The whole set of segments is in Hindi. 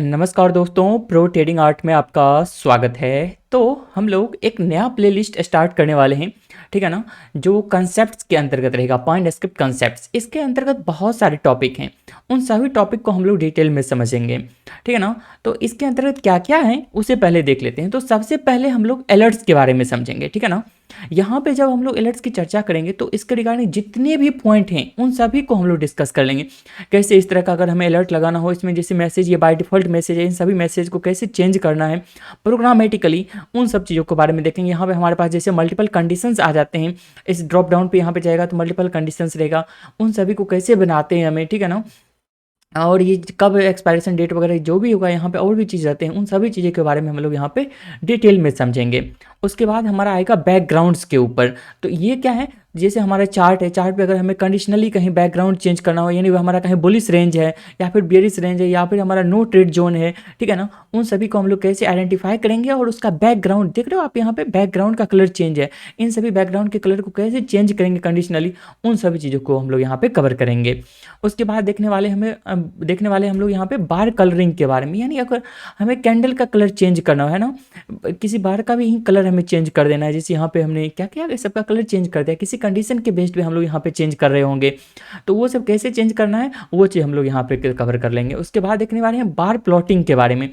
नमस्कार दोस्तों, प्रो ट्रेडिंग आर्ट में आपका स्वागत है। तो हम लोग एक नया प्लेलिस्ट स्टार्ट करने वाले हैं, ठीक है ना। जो कंसेप्ट्स के अंतर्गत रहेगा, पॉइंट स्क्रिप्ट कंसेप्ट्स, इसके अंतर्गत बहुत सारे टॉपिक हैं। उन सभी टॉपिक को हम लोग डिटेल में समझेंगे, ठीक है ना। तो इसके अंतर्गत क्या क्या है उसे पहले देख लेते हैं। तो सबसे पहले हम लोग अलर्ट्स के बारे में समझेंगे, ठीक है ना। यहाँ पे जब हम लोग अलर्ट्स की चर्चा करेंगे तो इसके रिगार्डिंग जितने भी पॉइंट हैं उन सभी को हम लोग डिस्कस कर लेंगे। कैसे इस तरह का अगर हमें अलर्ट लगाना हो, इसमें जैसे मैसेज, ये बाय डिफ़ॉल्ट मैसेज है, इन सभी मैसेज को कैसे चेंज करना है प्रोग्रामेटिकली, उन सब चीज़ों के बारे में देखेंगे। यहाँ पे हमारे पास जैसे मल्टीपल कंडीशंस आ जाते हैं, इस ड्रॉप डाउन पे यहाँ पे जाएगा तो मल्टीपल कंडीशंस रहेगा, उन सभी को कैसे बनाते हैं हमें, ठीक है ना। और ये कब एक्सपायरेशन डेट वगैरह जो भी होगा यहाँ पे और भी चीज़ रहते हैं, उन सभी चीज़ों के बारे में हम लोग यहाँ पे डिटेल में समझेंगे। उसके बाद हमारा आएगा बैकग्राउंड्स के ऊपर। तो ये क्या है, जैसे हमारा चार्ट है, चार्ट पे अगर हमें कंडीशनली कहीं बैकग्राउंड चेंज करना हो, यानी वो हमारा कहीं बुलिश रेंज है या फिर बेरिश रेंज है या फिर हमारा नो ट्रेड जोन है, ठीक है ना। उन सभी को हम लोग कैसे आइडेंटिफाई करेंगे और उसका बैकग्राउंड देख रहे हो आप यहाँ पे, बैकग्राउंड का कलर चेंज है, इन सभी बैकग्राउंड के कलर को कैसे चेंज करेंगे कंडीशनली, उन सभी चीज़ों को हम लोग यहाँ पे कवर करेंगे। उसके बाद देखने वाले हम लोग यहाँ पे बार कलरिंग के बारे में, यानी अगर हमें कैंडल का कलर चेंज करना है ना, किसी बार का भी कलर हमें चेंज कर देना है। जैसे यहाँ पे हमने क्या किया, सबका कलर चेंज कर दिया, किसी कंडीशन के बेस्ड पे हम लोग यहाँ पे चेंज कर रहे होंगे, तो वो सब कैसे चेंज करना है वो चीज़ हम लोग यहाँ पे कवर कर लेंगे। उसके बाद देखने वाले हैं बार प्लॉटिंग के बारे में।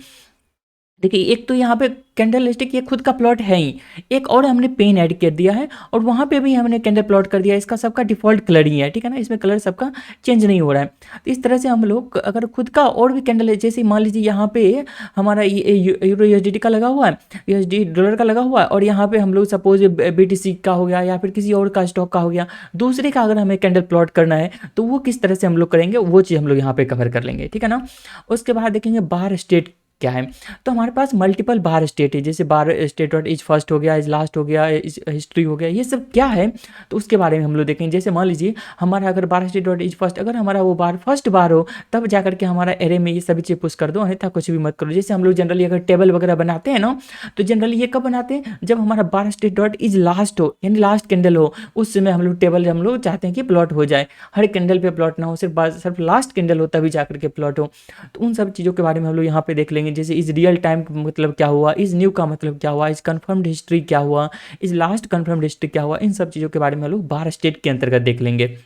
देखिए, एक तो यहाँ पे कैंडल स्टिक ये खुद का प्लॉट है ही, एक और हमने पेन ऐड कर दिया है और वहाँ पे भी हमने कैंडल प्लॉट कर दिया। इसका सबका डिफ़ॉल्ट कलर ही है, ठीक है ना, इसमें कलर सबका चेंज नहीं हो रहा है। तो इस तरह से हम लोग अगर खुद का और भी कैंडल है, जैसे मान लीजिए यहाँ पे हमारा यूरो यूएसडी का लगा हुआ है, यूएसडी डॉलर का लगा हुआ है, और यहाँ पे हम लोग सपोज बीटीसी का हो गया या फिर किसी और का स्टॉक का हो गया, दूसरे का अगर हमें कैंडल प्लॉट करना है तो वो किस तरह से हम लोग करेंगे, वो चीज़ हम लोग यहाँ पे कवर कर लेंगे, ठीक है ना। उसके बाद देखेंगे बार स्टेट क्या है। तो हमारे पास मल्टीपल बार स्टेट है, जैसे बार स्टेट डॉट इज फर्स्ट हो गया, इज लास्ट हो गया, इज हिस्ट्री हो गया, ये सब क्या है तो उसके बारे में हम लोग देखेंगे। जैसे मान लीजिए हमारा अगर बार स्टेट डॉट इज फर्स्ट, अगर हमारा वो बार फर्स्ट बार हो तब जा करके हमारा एरे में ये सभी चीज़ पुश कर दो, अन्यथा कुछ भी मत करो। जैसे हम लोग जनरली अगर टेबल वगैरह बनाते हैं ना, तो जनरली ये कब बनाते हैं, जब हमारा बार स्टेट डॉट इज लास्ट हो, यानी लास्ट कैंडल हो, उस समय हम लोग टेबल हम लोग चाहते हैं कि प्लॉट हो जाए, हर कैंडल पे प्लॉट ना हो, सिर्फ लास्ट कैंडल हो तभी जा करके प्लॉट हो। तो उन सब चीज़ों के बारे में हम लोग यहाँ पे देख लेंगे। जैसे इज रियल टाइम का मतलब क्या हुआ, इज न्यू का मतलब क्या हुआ, इज कंफर्म्ड हिस्ट्री क्या हुआ, इज लास्ट कंफर्म्ड हिस्ट्री क्या हुआ, इन सब चीज़ों के बारे में हम लोग बार स्टेट के अंतर्गत देख लेंगे,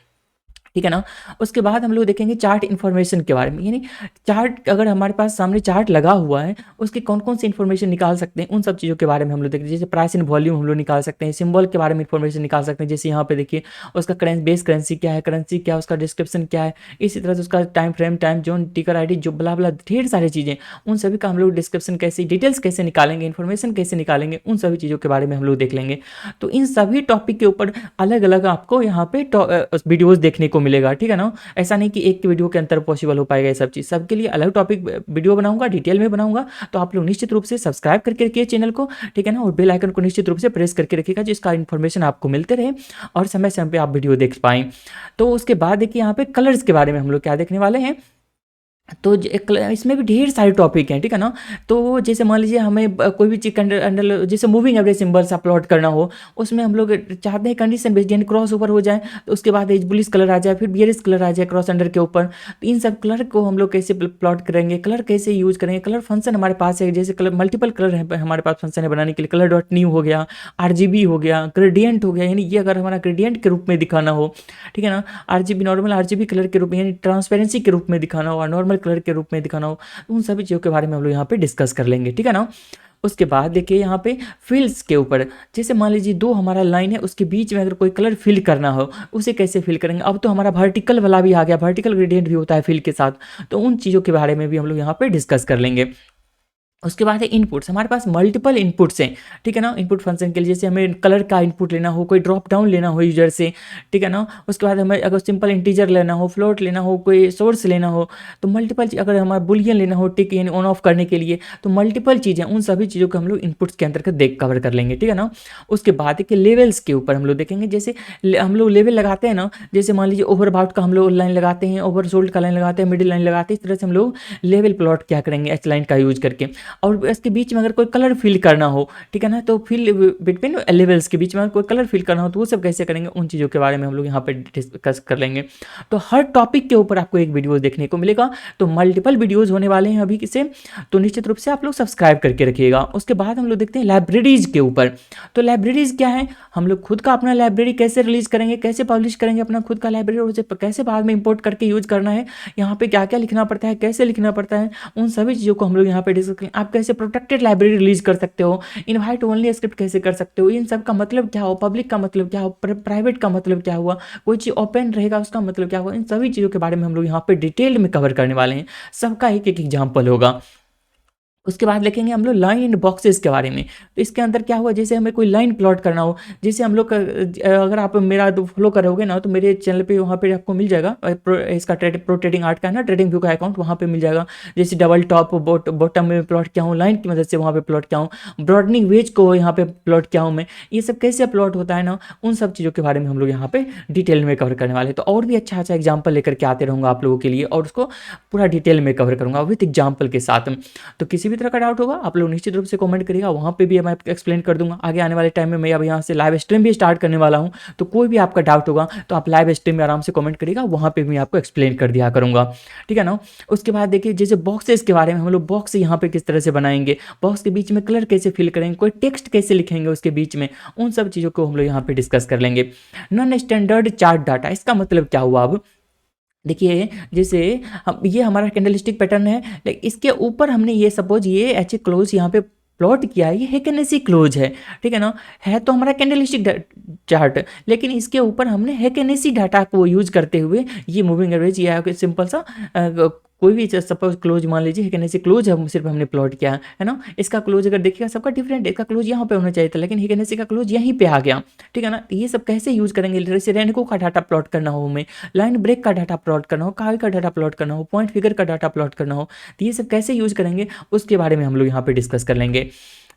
ठीक है ना। उसके बाद हम लोग देखेंगे चार्ट इन्फॉर्मेशन के बारे में, यानी चार्ट अगर हमारे पास सामने चार्ट लगा हुआ है उसके कौन कौन सी इन्फॉर्मेशन निकाल सकते हैं, उन सब चीज़ों के बारे में हम लोग देखेंगे। जैसे प्राइस एंड वॉल्यूम हम लोग निकाल सकते हैं, सिंबल के बारे में इन्फॉर्मेशन निकाल सकते हैं। जैसे यहाँ पे देखिए उसका बेस करेंसी क्या है, करेंसी क्या है, उसका डिस्क्रिप्शन क्या है, इसी तरह से उसका टाइम फ्रेम, टाइम जोन, टिकर आई डी, जो बला बला ढेर सारी चीज़ें, उन सभी का हम लोग डिस्क्रिप्शन कैसे, डिटेल्स कैसे निकालेंगे, इन्फॉर्मेशन कैसे निकालेंगे, उन सभी चीज़ों के बारे में हम लोग देख लेंगे। तो इन सभी टॉपिक के ऊपर अलग अलग आपको यहाँ पे वीडियोज़ देखने को मिलेगा, ठीक है ना। ऐसा नहीं कि एक वीडियो के अंदर पॉसिबल हो पाएगा ये सब चीज़, सबके लिए अलग टॉपिक वीडियो बनाऊंगा, डिटेल में बनाऊंगा। तो आप लोग निश्चित रूप से सब्सक्राइब करके रखिए चैनल को, ठीक है ना, और बेल आइकन को निश्चित रूप से प्रेस करके रखिएगा जिसका इन्फॉर्मेशन आपको मिलते रहे और समय समय पे आप वीडियो देख पाएँ। तो उसके बाद देखिए यहाँ पे कलर्स के बारे में हम लोग क्या देखने वाले हैं। तो इसमें भी ढेर सारे टॉपिक हैं, ठीक है ना। तो जैसे मान लीजिए हमें कोई भी चीज अंडर जैसे मूविंग एवरेज सिंबल्स अपलोड करना हो, उसमें हम लोग चाहते हैं कंडीशन बेस्ड, यानी क्रॉस ओवर हो जाए, तो उसके बाद एज बुलिश कलर आ जाए, फिर बियरिश कलर आ जाए क्रॉस अंडर के ऊपर। तो इन सब कलर को हम लोग कैसे प्लॉट करेंगे, कलर कैसे यूज करेंगे, कलर फंक्शन हमारे पास है, जैसे कलर मल्टीपल कलर है हमारे पास फंक्शन है बनाने के लिए। कलर डॉट न्यू हो गया, RGB हो गया, ग्रेडियंट हो गया, यानी ये अगर हमारा ग्रेडियंट के रूप में दिखाना हो, ठीक है ना, RGB नॉर्मल RGB कलर के रूप में, यानी ट्रांसपेरेंसी के रूप में दिखाना हो और नॉर्मल कलर के रूप में दिखाना हो, उन सभी चीज़ों के बारे में हम लोग यहाँ पे डिस्कस कर लेंगे, ठीक है ना। उसके बाद देखिए यहाँ पे फिल्स के ऊपर, जैसे मान लीजिए दो हमारा लाइन है, उसके बीच में अगर कोई कलर फिल करना हो, उसे कैसे फिल करेंगे। अब तो हमारा वर्टिकल वाला भी आ गया, वर्टिकल ग्रेडियंट भी होता है फिल के साथ, तो उन चीज़ों के बारे में भी हम लोग यहाँ पे डिस्कस कर लेंगे। उसके बाद है इनपुट्स, हमारे पास मल्टीपल इनपुट्स हैं, ठीक है ना, इनपुट फंक्शन के लिए। जैसे हमें कलर का इनपुट लेना हो, कोई ड्रॉप डाउन लेना हो यूजर से, ठीक है ना। उसके बाद हमें अगर सिंपल इंटीजर लेना हो, फ्लोट लेना हो, कोई सोर्स लेना हो, तो मल्टीपल, अगर हमारा बुलियन लेना हो टिक यानी ऑन ऑफ करने के लिए, तो मल्टीपल चीज़ें, उन सभी चीज़ों को हम लोग इनपुट्स के अंतर्गत कवर कर लेंगे, ठीक है ना। उसके बाद है कि लेवल्स के ऊपर हम लोग देखेंगे। जैसे हम लोग लेवल लगाते हैं ना, जैसे मान लीजिए ओवरबाउट का हम लोग लाइन लगाते हैं, ओवरसोल्ड का लाइन लगाते हैं, मिडिल लाइन लगाते हैं, इस तरह से हम लोग लेवल प्लॉट क्या करेंगे एच लाइन का यूज करके। और इसके बीच में अगर कोई कलर फिल करना हो, ठीक है ना, तो फिल बिटवीन लेवल्स के बीच में अगर कोई कलर फिल करना हो तो वो सब कैसे करेंगे, उन चीज़ों के बारे में हम लोग यहाँ पे डिस्कस कर लेंगे। तो हर टॉपिक के ऊपर आपको एक वीडियो देखने को मिलेगा, तो मल्टीपल वीडियोज़ होने वाले हैं अभी से, तो निश्चित रूप से आप लोग सब्सक्राइब करके रखिएगा। उसके बाद हम लोग देखते हैं लाइब्रेरीज़ के ऊपर। तो लाइब्रेरीज़ क्या है, हम लोग खुद का अपना लाइब्रेरी कैसे रिलीज करेंगे, कैसे पब्लिश करेंगे अपना खुद का लाइब्रेरी, और उसे कैसे बाद में इंपोर्ट करके यूज करना है, यहाँ पे क्या क्या लिखना पड़ता है, कैसे लिखना पड़ता है, उन सभी चीज़ों को हम लोग यहाँ पे डिस्कस करेंगे। आप कैसे प्रोटेक्टेड लाइब्रेरी रिलीज कर सकते हो, इनवाइट ओनली स्क्रिप्ट कैसे कर सकते हो, इन सब का मतलब क्या हो, पब्लिक का मतलब क्या हो, प्राइवेट का मतलब क्या हुआ, कोई चीज़ ओपन रहेगा उसका मतलब क्या हुआ, इन सभी चीज़ों के बारे में हम लोग यहाँ पे डिटेल में कवर करने वाले हैं। सबका एक एक एग्जाम्पल होगा। उसके बाद लिखेंगे हम लोग लाइन एंड बॉक्सेस के बारे में। तो इसके अंदर क्या हुआ, जैसे हमें कोई लाइन प्लॉट करना हो, जैसे हम लोग अगर आप मेरा फॉलो करोगे ना, तो मेरे चैनल पे वहाँ पे आपको मिल जाएगा इसका प्रो ट्रेडिंग आर्ट का है ना, ट्रेडिंग व्यू का अकाउंट, वहाँ पे मिल जाएगा। जैसे डबल टॉप बॉटम में प्लॉट किया हूँ, लाइन की मदद से वहाँ पे प्लॉट किया हूँ, ब्रॉडनिंग वेज को यहाँ पे प्लॉट किया हूँ मैं, ये सब कैसे प्लॉट होता है ना, उन सब चीज़ों के बारे में हम लोग यहाँ पे डिटेल में कवर करने वाले हैं। तो और भी अच्छा अच्छा एग्जाम्पल लेकर के आते रहूँगा आप लोगों के लिए, और उसको पूरा डिटेल में कवर करूँगा विथ एग्जाम्पल के साथ। तो किसी भी तरह का डाउट होगा आप लोग निश्चित रूप से कमेंट करिएगा, वहाँ पे भी मैं एक्सप्लेन कर दूंगा। आगे आने वाले टाइम में मैं अब यहाँ से लाइव स्ट्रीम भी स्टार्ट करने वाला हूँ, तो कोई भी आपका डाउट होगा तो आप लाइव स्ट्रीम में आराम से कमेंट करिएगा, वहाँ पे भी मैं आपको एक्सप्लेन कर दिया करूँगा, ठीक है ना। उसके बाद देखिए जैसे बॉक्सेस के बारे में, हम लोग बॉक्स यहाँ पे किस तरह से बनाएंगे, बॉक्स के बीच में कलर कैसे फिल करेंगे, कोई टेक्स्ट कैसे लिखेंगे उसके बीच में, उन सब चीज़ों को हम लोग यहाँ पे डिस्कस कर लेंगे। नॉन स्टैंडर्ड चार्ट डाटा, इसका मतलब क्या हुआ, अब देखिए जैसे हम ये हमारा कैंडलस्टिक पैटर्न है, लेकिन इसके ऊपर हमने ये सपोज ये एच क्लोज यहाँ पे प्लॉट किया है, ये हैकेनेसी क्लोज है, ठीक है ना, है तो हमारा कैंडलस्टिक चार्ट, लेकिन इसके ऊपर हमने हैकेनेसी डाटा को यूज करते हुए ये मूविंग एवरेज या सिंपल सा कोई भी सपोज क्लोज मान लीजिए हैकेनेसी क्लोज है, सिर्फ हमने प्लॉट किया है ना, इसका क्लोज अगर देखिएगा सबका डिफरेंट है, इसका क्लोज यहाँ पे होना चाहिए था, लेकिन हैकेनेसी का क्लोज यहीं पे आ गया, ठीक है ना। ये सब कैसे यूज करेंगे, जैसे रेनको का डाटा प्लॉट करना हो, हमें लाइन ब्रेक का डाटा प्लॉट करना हो, कावी का डाटा प्लॉट करना हो, पॉइंट फिगर का डाटा प्लॉट करना हो, तो ये सब कैसे यूज करेंगे उसके बारे में हम लोग यहाँ पे डिस्कस कर लेंगे,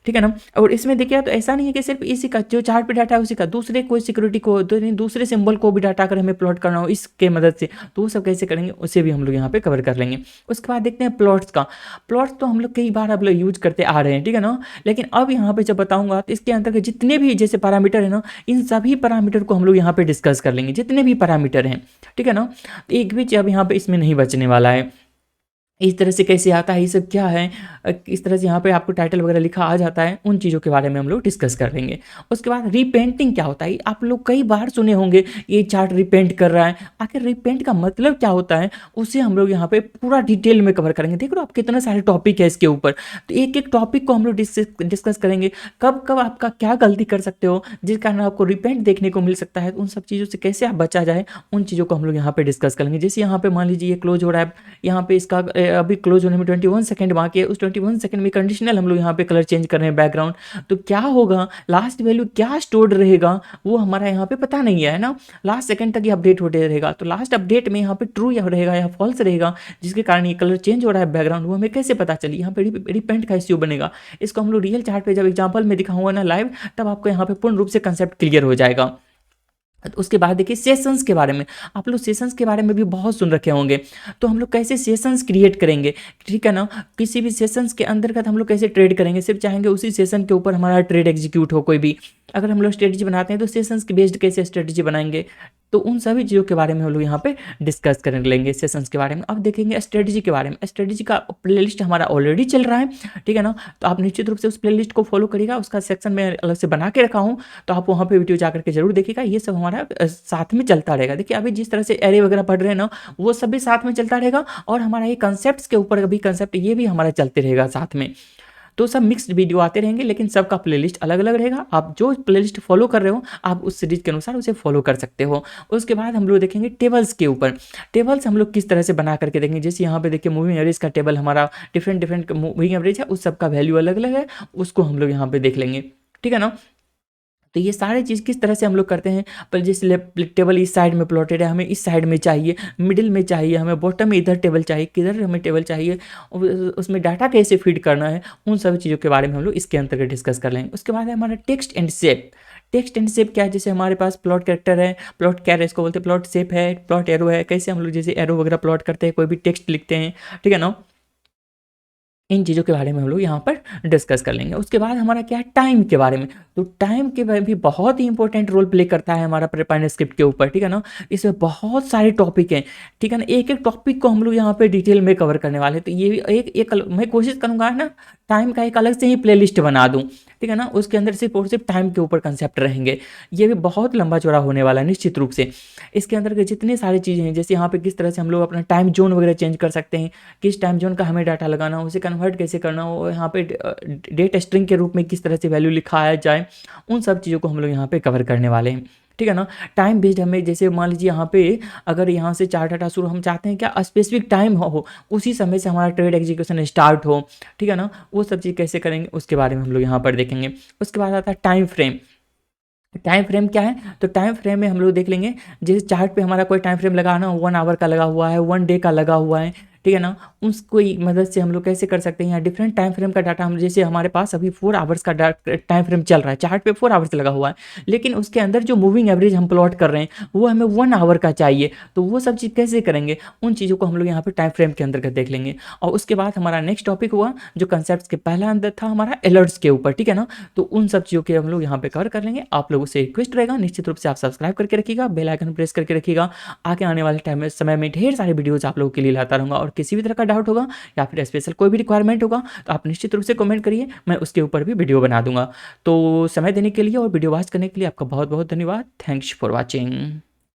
ठीक है ना। और इसमें देखिए तो ऐसा नहीं है कि सिर्फ इसी का जो चार्ट पे डाटा है उसी का, दूसरे कोई सिक्योरिटी को दूसरे सिंबल को भी डाटा अगर हमें प्लॉट करना हो इसके मदद से, तो वो सब कैसे करेंगे उसे भी हम लोग यहाँ पे कवर कर लेंगे। उसके बाद देखते हैं प्लॉट्स का। प्लॉट्स तो हम लोग कई बार अब लोग यूज करते आ रहे हैं, ठीक है ना, लेकिन अब यहाँ पे जब बताऊंगा तो इसके अंदर जितने भी जैसे पैरामीटर है ना, इन सभी पैरामीटर को हम लोग यहाँ पे डिस्कस कर लेंगे, जितने भी पैरामीटर हैं, ठीक है ना। एक भी अब यहाँ पे इसमें नहीं बचने वाला है। इस तरह से कैसे आता है, ये सब क्या है, इस तरह से यहाँ पे आपको टाइटल वगैरह लिखा आ जाता है, उन चीज़ों के बारे में हम लोग डिस्कस कर लेंगे। उसके बाद रीपेंटिंग क्या होता है, आप लोग कई बार सुने होंगे ये चार्ट रिपेंट कर रहा है, आखिर रिपेंट का मतलब क्या होता है, उसे हम लोग यहाँ पे पूरा डिटेल में कवर करेंगे। देख लो आप कितने सारे टॉपिक है इसके ऊपर, तो एक एक टॉपिक को हम लोग डिस्कस करेंगे, कब कब आपका क्या गलती कर सकते हो जिस कारण आपको रिपेंट देखने को मिल सकता है, उन सब चीज़ों से कैसे आप बचा जाए, उन चीज़ों को हम लोग यहाँ पे डिस्कस करेंगे। जैसे यहाँ पे मान लीजिए ये क्लोज हो रहा है, यहाँ पे इसका अभी क्लोज होने में 21 सेकंड बाकी है, उस 21 सेकंड में कंडीशनल हम लोग यहाँ पे कलर चेंज कर रहे हैं बैकग्राउंड, तो क्या होगा, लास्ट वैल्यू क्या स्टोर्ड रहेगा वो हमारा यहाँ पे पता नहीं है ना, लास्ट सेकंड तक ये अपडेट होते रहेगा, तो लास्ट अपडेट में यहाँ पे ट्रू या रहेगा या फॉल्स रहेगा, जिसके कारण ये कलर चेंज हो रहा है बैकग्राउंड, वो हमें कैसे पता चले, यहाँ पे रिपेंट का इश्यू बनेगा। इसको हम लोग रियल चार्ट पे जब एग्जाम्पल में दिखाऊंगा ना लाइव, तब आपको यहाँ पे पूर्ण रूप से कंसेप्ट क्लियर हो जाएगा। तो उसके बाद देखिए सेशंस के बारे में, आप लोग सेशंस के बारे में भी बहुत सुन रखे होंगे, तो हम लोग कैसे सेशंस क्रिएट करेंगे, ठीक है ना, किसी भी सेशंस के अंतर्गत हम लोग कैसे ट्रेड करेंगे, सिर्फ चाहेंगे उसी सेशन के ऊपर हमारा ट्रेड एग्जीक्यूट हो, कोई भी अगर हम लोग स्ट्रेटजी बनाते हैं तो सेशंस के बेस्ड कैसे स्ट्रेटजी बनाएंगे, तो उन सभी चीज़ों के बारे में हम लोग यहाँ पे डिस्कस कर लेंगे सेशंस के बारे में। अब देखेंगे स्ट्रेटजी के बारे में, स्ट्रेटजी का प्लेलिस्ट हमारा ऑलरेडी चल रहा है, ठीक है ना, तो आप निश्चित रूप से उस प्लेलिस्ट को फॉलो करिएगा, उसका सेक्शन में अलग से बना के रखा हूँ, तो आप वहाँ पे वीडियो जा करके जरूर देखिएगा, ये सब हमारा साथ में चलता रहेगा। देखिए अभी जिस तरह से एरे वगैरह पढ़ रहे हैं ना, वो सब भी साथ में चलता रहेगा, और हमारा ये कंसेप्ट के ऊपर अभी कंसेप्ट ये भी हमारा चलते रहेगा साथ में, तो सब मिक्स्ड वीडियो आते रहेंगे, लेकिन सबका प्लेलिस्ट अलग अलग रहेगा। आप जो प्लेलिस्ट फॉलो कर रहे हो आप उस सीरीज के अनुसार उसे फॉलो कर सकते हो। उसके बाद हम लोग देखेंगे टेबल्स के ऊपर, टेबल्स हम लोग किस तरह से बना करके देखेंगे। जैसे यहाँ पे देखिए मूविंग एवरेज का टेबल हमारा डिफरेंट मूविंग एवरेज है, उस सबका वैल्यू अलग अलग है, उसको हम लोग यहाँ पे देख लेंगे, ठीक है ना। तो ये सारे चीज़ किस तरह से हम लोग करते हैं, पर जैसे टेबल इस साइड में प्लॉटेड है, हमें इस साइड में चाहिए, मिडिल में चाहिए, हमें बॉटम में इधर टेबल चाहिए, किधर हमें टेबल चाहिए, उसमें डाटा कैसे फीड करना है, उन सभी चीज़ों के बारे में हम लोग इसके अंतर्गत डिस्कस कर लेंगे। उसके बाद है हमारा text and shape. Text and shape क्या है, जैसे हमारे पास प्लॉट कैरेक्टर है, प्लॉट क्या है इसको बोलते हैं, प्लॉट शेप है, प्लॉट एरो है, कैसे हम लोग जैसे एरो वगैरह प्लॉट करते हैं, कोई भी टेक्स्ट लिखते हैं, ठीक है ना, इन चीज़ों के बारे में हम लोग यहाँ पर डिस्कस कर लेंगे। उसके बाद हमारा क्या है, टाइम के बारे में। तो टाइम के बारे में भी बहुत ही इंपॉर्टेंट रोल प्ले करता है हमारा प्रिपेयर स्क्रिप्ट के ऊपर, ठीक है ना। इसमें बहुत सारे टॉपिक हैं, ठीक है ना। एक एक टॉपिक को हम लोग यहाँ पे डिटेल में कवर करने वाले हैं। तो ये मैं कोशिश करूँगा ना टाइम का एक अलग से ही प्लेलिस्ट बना दूँ, ठीक है ना। उसके अंदर सिर्फ और सिर्फ टाइम के ऊपर कंसेप्ट रहेंगे। ये भी बहुत लंबा चौड़ा होने वाला है निश्चित रूप से। इसके अंदर के जितनी सारी चीज़ें हैं, जैसे यहाँ पे किस तरह से हम लोग अपना टाइम जोन वगैरह चेंज कर सकते हैं, किस टाइम जोन का हमें डाटा लगाना हो, उसे कन्वर्ट कैसे करना हो, यहाँ पे डेट स्ट्रिंग के रूप में किस तरह से वैल्यू लिखाया जाए, उन सब चीज़ों को हम लोग यहाँ पे कवर करने वाले हैं, ठीक है ना। टाइम बेस्ड हमें, जैसे मान लीजिए यहाँ पे अगर यहाँ से चार्ट डाटा शुरू, हम चाहते हैं क्या स्पेसिफिक टाइम हो, उसी समय से हमारा ट्रेड एग्जीक्यूशन स्टार्ट हो, ठीक है ना। वो सब चीज़ कैसे करेंगे उसके बारे में हम लोग यहाँ पर देखेंगे। उसके बाद आता है टाइम फ्रेम। टाइम फ्रेम क्या है, तो टाइम फ्रेम में हम लोग देख लेंगे, जैसे चार्ट पे हमारा कोई टाइम फ्रेम लगाना हो, 1 आवर का लगा हुआ है, 1 डे का लगा हुआ है, ठीक है ना। उसको मदद से हम लोग कैसे कर सकते हैं, यहाँ डिफरेंट टाइम फ्रेम का डाटा हम, जैसे हमारे पास अभी 4 आवर्स का टाइम फ्रेम चल रहा है, चार्ट पे 4 आवर्स लगा हुआ है, लेकिन उसके अंदर जो मूविंग एवरेज हम प्लॉट कर रहे हैं वो हमें 1 आवर का चाहिए। तो वो सब चीज़ कैसे करेंगे, उन चीज़ों को हम लोग यहाँ पे टाइम फ्रेम के अंतर्गत देख लेंगे। और उसके बाद हमारा नेक्स्ट टॉपिक हुआ जो कंसेप्ट के पहला अंदर था हमारा अलर्ट्स के ऊपर, ठीक है ना। तो उन सब चीज़ों के हम लोग यहाँ पे कवर कर लेंगे। आप लोगों से रिक्वेस्ट रहेगा निश्चित रूप से आप सब्सक्राइब करके रखिएगा, बेल आइकन प्रेस करके रखिएगा। आगे आने वाले टाइम में समय में ढेर सारे वीडियोज़ आप लोगों के लिए लाता रहूँगा। और किसी भी तरह का डाउट होगा या फिर स्पेशल कोई भी रिक्वायरमेंट होगा तो आप निश्चित रूप से कमेंट करिए, मैं उसके ऊपर भी वीडियो बना दूंगा। तो समय देने के लिए और वीडियो वॉच करने के लिए आपका बहुत बहुत धन्यवाद। Thanks for watching.